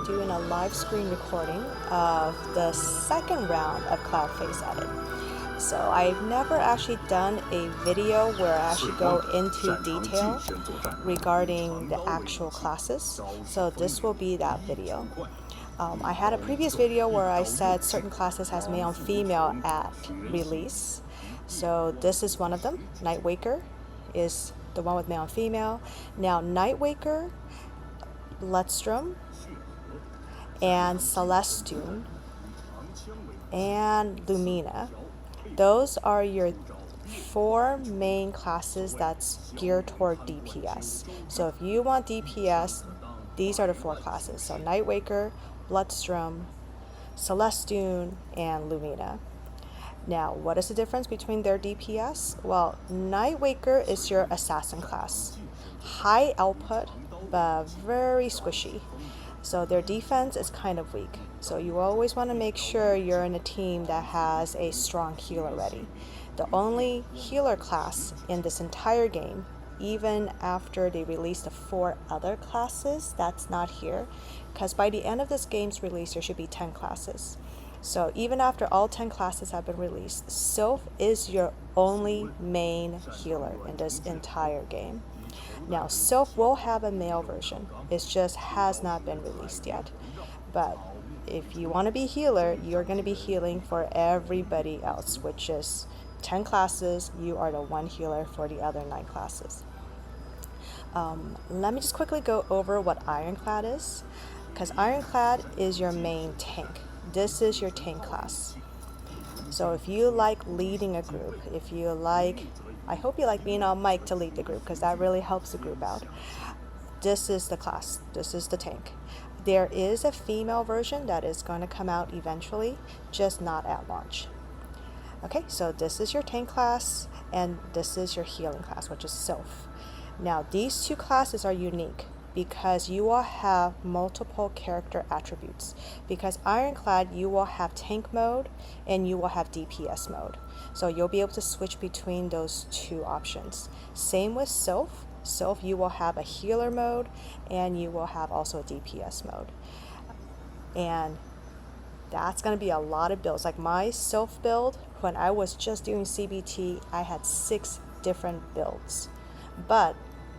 doing a live screen recording of the second round of Cloud Phase Edit. So I've never actually done a video where I actually go into detail regarding the actual classes. So this will be that video. I had a previous video where I said certain classes has male and female at release. So this is one of them. Nightwaker is the one with male and female. Now Nightwaker, Bloodstrom, and Celestune, and Numina. Those are your 4 main classes that's geared toward DPS. So if you want DPS, these are the 4 classes. So Nightwaker, Bloodstrom, Celestune, and Numina. Now, what is the difference between their DPS? Well, Nightwaker is your assassin class. High output, but very squishy. So their defense is kind of weak. So you always want to make sure you're in a team that has a strong healer ready. The only healer class in this entire game, even after they release the 4 other classes, that's not here. Because by the end of this game's release, there should be 10 classes. So even after all 10 classes have been released, Sylph is your only main healer in this entire game. Now, Sylph will have a male version. It just has not been released yet. But if you want to be a healer, you're going to be healing for everybody else, which is 10 classes. You are the one healer for the other 9 classes. Let me just quickly go over what Ironclad is, because Ironclad is your main tank. This is your tank class. So if you like leading a group, if you like, I hope you like being on mic to lead the group, because that really helps the group out. This is the class. This is the tank. There is a female version that is going to come out eventually, just not at launch. Okay, so this is your tank class, and this is your healing class, which is Sylph. Now, these 2 classes are unique because you will have multiple character attributes. Because Ironclad, you will have tank mode and you will have DPS mode. So you'll be able to switch between those 2 options. Same with Sylph. Sylph, you will have a healer mode and you will have also a DPS mode. And that's going to be a lot of builds. Like my Sylph build, when I was just doing CBT, I had 6 different builds. But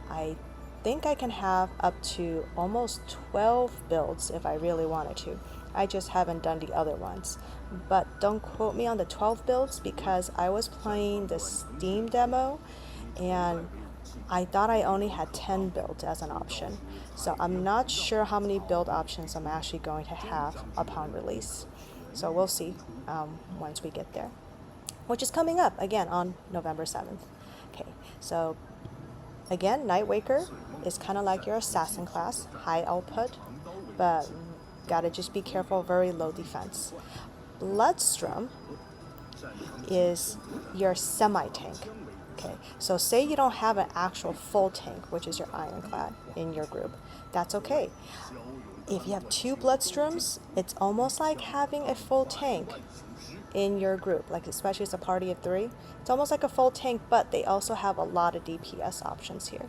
I think I can have up to almost 12 builds if I really wanted to. I just haven't done the other ones. But don't quote me on the 12 builds, because I was playing the Steam demo and I thought I only had 10 builds as an option. So I'm not sure how many build options I'm actually going to have upon release. So we'll see once we get there, which is coming up again on November 7th. Okay, so again, Nightwaker is kind of like your assassin class, high output, but gotta just be careful, very low defense. Bloodstrom is your semi-tank. Okay, so say you don't have an actual full tank, which is your Ironclad in your group. That's okay. If you have 2 Bloodstroms, it's almost like having a full tank in your group, like especially as a party of 3. It's almost like a full tank, but they also have a lot of DPS options here.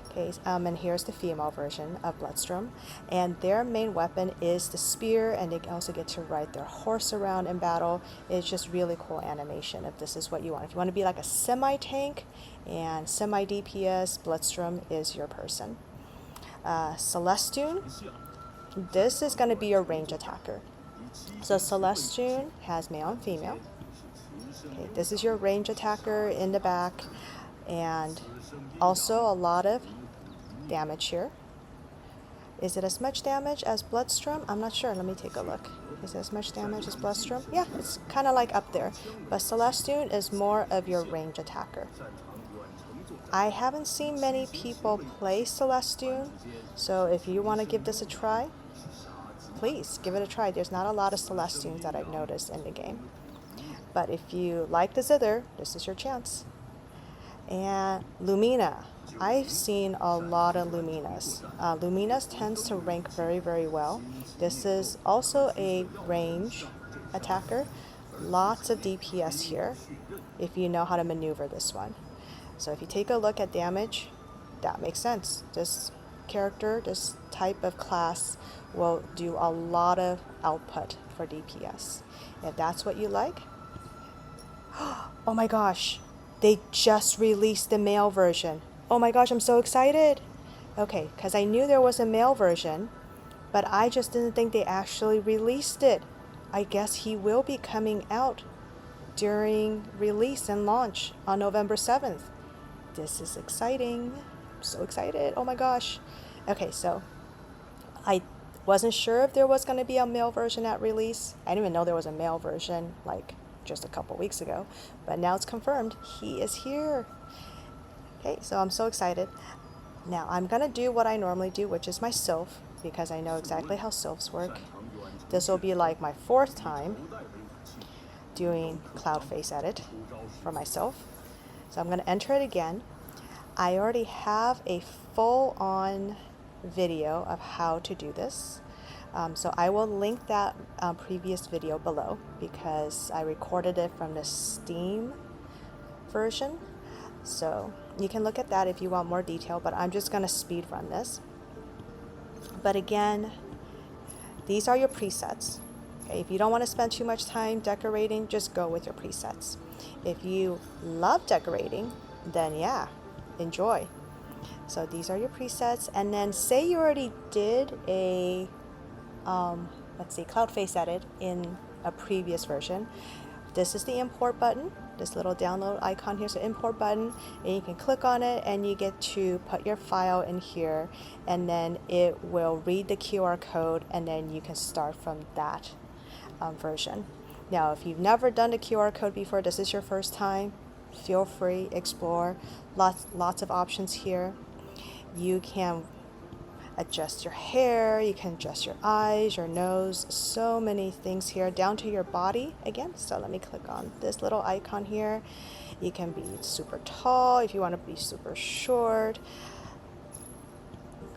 Okay, and here's the female version of Bloodstrom, and their main weapon is the spear, and they also get to ride their horse around in battle. It's just really cool animation if this is what you want. If you want to be like a semi-tank and semi-DPS, Bloodstrom is your person. Celestune, this is going to be your range attacker. So Celestune has male and female. Okay, this is your range attacker in the back, and also a lot of damage here. Is it as much damage as Bloodstrom? I'm not sure. Let me take a look. Is it as much damage as Bloodstrom? Yeah, it's kind of like up there. But Celestune is more of your range attacker. I haven't seen many people play Celestune, so if you want to give this a try, please give it a try. There's not a lot of Celestunes that I've noticed in the game. But if you like the Zither, this is your chance. And Numina. I've seen a lot of Numinas. Numinas tends to rank very, very well. This is also a range attacker. Lots of DPS here if you know how to maneuver this one. So if you take a look at damage, that makes sense. Just character, this type of class will do a lot of output for DPS. If that's what you like. Oh my gosh, they just released the male version. Oh my gosh, I'm so excited. Okay, because I knew there was a male version, but I just didn't think they actually released it. I guess he will be coming out during release and launch on November 7th. This is exciting. I'm so excited. Oh my gosh. Okay, so I wasn't sure if there was going to be a male version at release. I didn't even know there was a male version like just a couple weeks ago, but now it's confirmed. He is here. Okay, so I'm so excited. Now I'm going to do what I normally do, which is my Sylph, because I know exactly how Sylphs work. This will be like my 4th time doing cloud face edit for myself. So I'm going to enter it again. I already have a full-on video of how to do this. So I will link that previous video below because I recorded it from the Steam version. So you can look at that if you want more detail, but I'm just going to speed run this. But again, these are your presets. Okay, if you don't want to spend too much time decorating, just go with your presets. If you love decorating, then yeah, enjoy. So these are your presets, and then say you already did a let's see, cloud face edit in a previous version. This is the import button, this little download icon here is the import button, and you can click on it and you get to put your file in here, and then it will read the QR code, and then you can start from that version. Now if you've never done the QR code before, this is your first time, feel free, explore. Lots of options here. You can adjust your hair, you can adjust your eyes, your nose, so many things here, down to your body again. So let me click on this little icon here. You can be super tall if you want to be super short.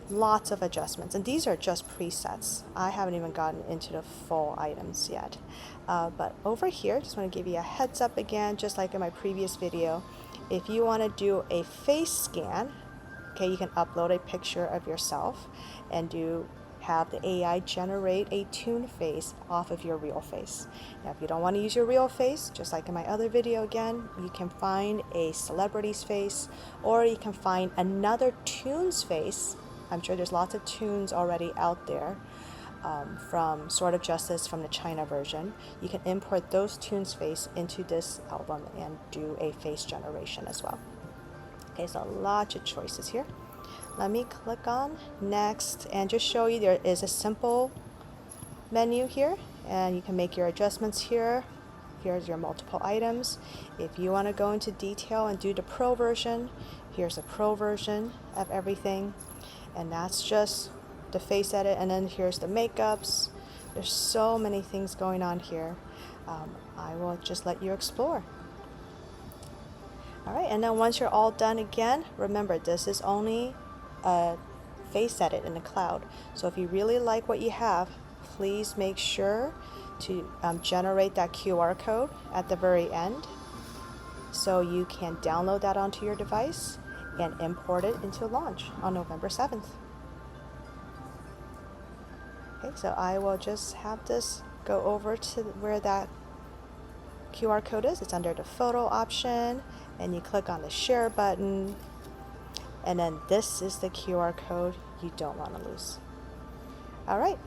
Lots of adjustments, and these are just presets. I haven't even gotten into the full items yet. But over here, just want to give you a heads up again, just like in my previous video. If you want to do a face scan, okay, you can upload a picture of yourself and have the AI generate a tuned face off of your real face. Now, if you don't want to use your real face, just like in my other video again, you can find a celebrity's face, or you can find another tune's face. I'm sure there's lots of tunes already out there from Sword of Justice, from the China version. You can import those tunes' face into this album and do a face generation as well. Okay, so lots of choices here. Let me click on next and just show you there is a simple menu here, and you can make your adjustments here. Here's your multiple items. If you want to go into detail and do the pro version, here's a pro version of everything, and that's just the face edit. And then here's the makeups. There's so many things going on here. I will just let you explore. All right, and then once you're all done again, remember this is only a face edit in the cloud. So if you really like what you have, please make sure to generate that QR code at the very end so you can download that onto your device and import it into launch on November 7th. Okay, so I will just have this go over to where that QR code is. It's under the photo option, and you click on the share button, and then this is the QR code you don't want to lose. All right,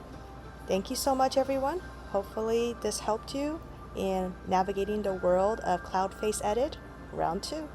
thank you so much everyone. Hopefully this helped you in navigating the world of Cloud Face Edit Round 2.